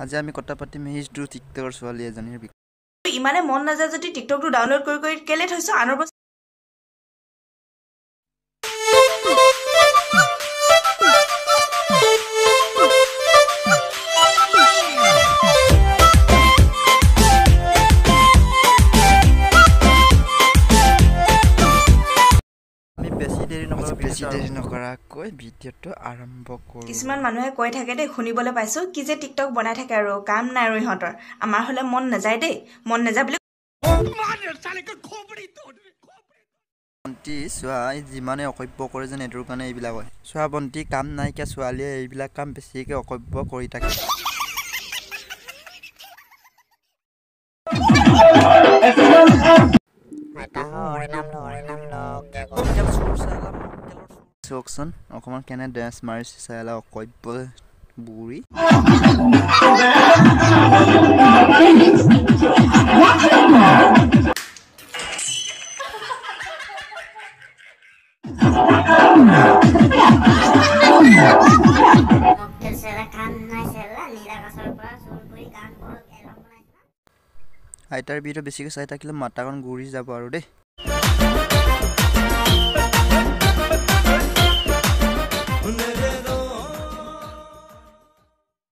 আজি আমি কথা পাতিম হিজডু টিকটকৰ ছোৱালী এজনীৰ বিষয়ে। ইমানে মন নাযায় যদি টিকটকটো ডাউনলোড কৰি কেলে থৈছো আনৰ বস্তু বেছি দেৰি নকৰাকৈ ভিডিঅ'টো আৰম্ভ কৰোঁ। কিছুমান মানুহে কৈ থাকে দেই শুনিবলৈ পাইছো কি যে টিকটক বনাই থাকে আৰু কাম নাই আৰু ইহঁতৰ আমাৰ হলে মন নাযায় দেই মন নাযায় বুলি ভণ্টি চোৱা যিমানে অকব্য কৰে যেন এইটোৰ কাৰণে এইবিলাক হয়। চোৱা ভণ্টি কাম নাইকিয়া ছোৱালীয়ে এইবিলাক কাম বেছিকৈ অকব্য কৰি থাকে। চাওকচোন অকণমান কেনে ডেন্স মাৰিছে চাইলা অকব্য বুঢ়ী। আইতাৰ ভিডিঅ' বেছিকৈ চাই থাকিলে মাথাখন ঘূৰি যাব আৰু দেই।